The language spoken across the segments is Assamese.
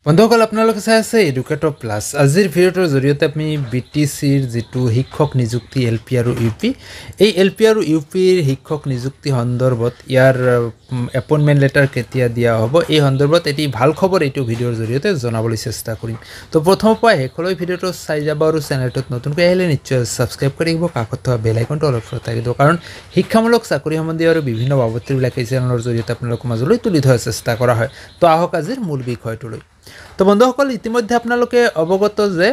বন্ধুসকল আপোনালোকে চাই আছে এডুকেটৰ প্লাস আজিৰ ভিডিঅ'টোৰ জৰিয়তে আমি বিটিচিৰ যেটো শিক্ষক নিযুক্তি এলপি আৰু ইউপি এই এলপি আৰু ইউপিৰ শিক্ষক নিযুক্তি সন্দৰ্ভত ইয়াৰ এপইন্টমেন্ট লেটাৰ কেতিয়া দিয়া হ'ব এই সন্দৰ্ভত এটি ভাল খবৰ এইটো ভিডিঅ'ৰ জৰিয়তে জনাবলৈ চেষ্টা কৰিম তো প্ৰথমৰ পৰা শেষলৈ ভিডিঅ'টো চাই যাব আৰু চেনেলটোত নতুনকৈ আহিলে নিশ্চয় সাবস্ক্ৰাইব কৰি দিব কাষত থকা বেল আইকনটো অল কৰি থাকিব কাৰণ শিক্ষামূলক চাকৰি সম্বন্ধীয় আৰু বিভিন্ন বাবদবিলাক এই চেনেলৰ জৰিয়তে আপোনালোকৰ মাজলৈ তুলি ধৰাৰ চেষ্টা কৰা হয় তো আহক আজিৰ মূল বিষয়টোলৈ তো বন্ধুসকল ইতিমধ্যে আপোনালোকে অৱগত যে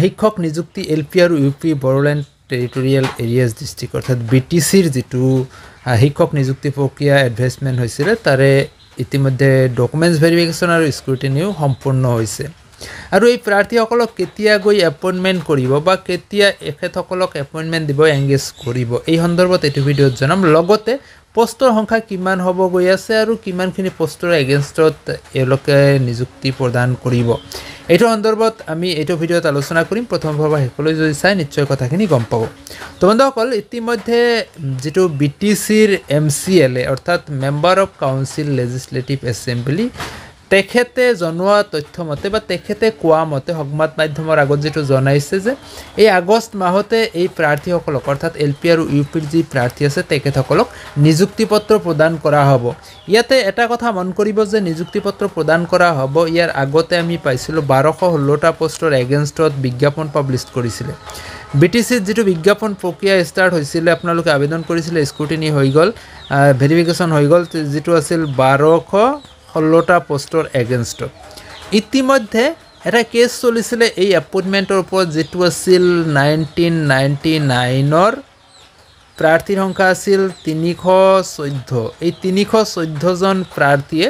শিক্ষক নিযুক্তি এলপি আৰু UP Bodoland territorial areas district অৰ্থাৎ বিটিচিৰ যেটো শিক্ষক নিযুক্তি প্ৰক্ৰিয়া এডভাইসমেন্ট হৈছিল তাৰে ইতিমধ্যে ডকুমেন্টস ভেৰিফিকেশন আৰু স্ক্ৰুটিনিও সম্পূৰ্ণ হৈছে আৰু এই প্ৰাৰ্থীসকলক কেতিয়া গৈ এপইন্টমেন্ট কৰিব বা কেতিয়া এখেতসকলক এপইন্টমেন্ট দিব এংগেজ কৰিব এই সন্দৰ্ভত এইটো ভিডিঅ'ত জনাম লগতে পোষ্টৰ সংখ্যা কিমান হ'ব গৈ আছে আৰু কিমানখিনি পোষ্টৰ এগেইনষ্টত এলোকে নিযুক্তি প্ৰদান কৰিব এইটো সন্দৰ্ভত আমি এইটো ভিডিঅ'ত আলোচনা কৰিম প্ৰথম ভাৱে হেকলৈ যদি চাই নিশ্চয় কথাখিনি গম পাব তো বন্ধুসকল ইতিমধ্যে যেটো বিটিচিৰ এমচিএলএ অৰ্থাৎ member of council legislative assembly তেখেতে জনোৱা তথ্য মতে বা তেখেতে কোৱা মতে সংবাদ মাধ্যমৰ আগত যেটো জনাইছে যে এই আগষ্ট মাহতে এই প্ৰাৰ্থীসকলক অৰ্থাৎ এলপি আৰু ইউপিৰ যি প্ৰাৰ্থী আছে তেখেতসকলক নিযুক্তি পত্ৰ প্ৰদান কৰা হ'ব ইয়াতে এটা কথা মন কৰিব যে নিযুক্তি পত্ৰ প্ৰদান কৰা হ'ব ইয়াৰ আগতে আমি পাইছিলো 1216টা পোষ্টৰ এগেইনষ্টত বিজ্ঞাপন পাবলিশ কৰিছিলে বিটিসি যেটো বিজ্ঞাপন প্ৰক্ৰিয়া ষ্টাৰ্ট হৈছিল আপোনালোকে আবেদন কৰিছিল স্ক্ৰুটিনি হৈ গল ভেৰিফিকেশন হৈ গল যেটো আছিল 1216টা পোষ্টৰ এগেইনষ্টত ইতিমধ্যে এটা কেছ চলিছিলে এই এপইন্টমেন্টৰ ওপৰত যেটো আছিল 1999 প্ৰাৰ্থীৰ সংখ্যা আছিল 314 এই 314 জন প্ৰাৰ্থীয়ে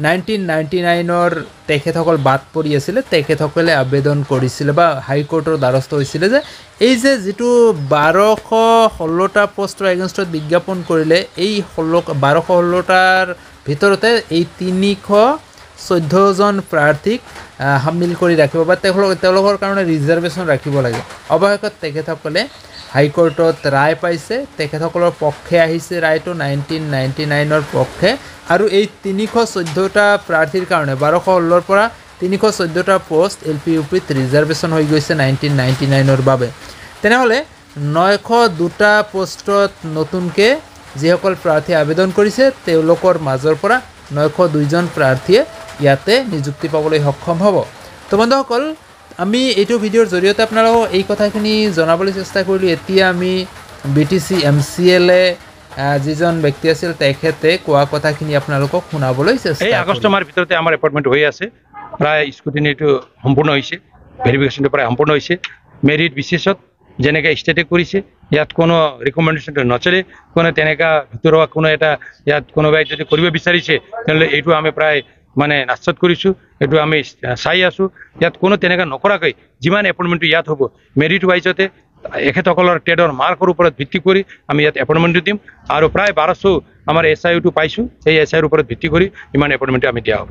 1999 তেখেতসকল বাদ পৰি আছিল তেখেতসকলে আবেদন কৰিছিল বা হাইকোৰ্টৰ দ্বাৰস্থ হৈছিল যে এই যে যেটো 1216টা পোষ্টৰ এগেইনষ্টত বিজ্ঞাপন কৰিলে এই 1216টাৰ ভিতৰতে এই 314 জন প্ৰাৰ্থীক হামিল কৰি ৰাখিব বা তেওঁলোকৰ কাৰণে ৰিজাৰ্ভেশন ৰাখিব লাগে অৱশেষত তেখেতসকলে হাইকোৰ্টত ৰায় পাইছে তেখেতসকলৰ পক্ষে আহিছে ৰায়টো 1999 ৰ পক্ষে আৰু এই 314টা প্ৰাৰ্থীৰ কাৰণে 1216 ৰ পৰা 314টা পোষ্ট এলপি ইউপিত ৰিজাৰ্ভেশন হৈ গৈছে 1999 ৰ বাবে তেনেহলে 902টা পোষ্টত নতুনকে যিসকল প্ৰাৰ্থী আবেদন কৰিছে তেওঁলোকৰ মাজৰ পৰা 902 জন প্ৰাৰ্থীয়ে ইয়াতে নিযুক্তি পাবলৈ সক্ষম হ'ব তো বন্ধুসকল আমি এইটো ভিডিঅ'ৰ জৰিয়তে আপোনালোকক এই কথাখিনি জনাবলৈ চেষ্টা কৰিলো এতিয়া আমি বিটিসি এমচিএলএ যিজন ব্যক্তি আছিল তেখেতে কোৱা কথাখিনি আপোনালোকক শুনাবলৈ চেষ্টা কৰিম এই আগষ্ট মাহৰ ভিতৰতে আমাৰ এপইন্টমেন্ট হৈ আছে প্ৰায় স্ক্ৰুটিনিটো সম্পূৰ্ণ হৈছে ভেৰিফিকেশনটো প্ৰায় সম্পূৰ্ণ হৈছে মেৰিট বিশেষত যেনেকা ষ্টেটে কৰিছে ইয়াত কোনো ৰিকমেন্ডেশন নচলে কোনো তেনেকা ভিতৰুৱা কোনো এটা ইয়াত কোনোবাই যদি কৰিব বিচাৰিছে তেনলে এইটো আমি প্ৰায় মানে নাচত কৰিছো এটো আমি চাই আছো ইয়াত কোনো তেনেকা নকৰাকৈ যিমান এপইন্টমেন্ট ইয়াত হ'ব মেৰিট ওয়াইজতে এখেতসকলৰ ট্ৰেডৰ মাৰ্কৰ ওপৰত ভিত্তি কৰি আমি ইয়াত এপইন্টমেন্ট দিম আৰু প্ৰায় 1200 আমাৰ এসআইউটো পাইছো এই এসআইৰ ওপৰত ভিত্তি কৰি ইমান এপইন্টমেন্ট আমি দিয়া হ'ব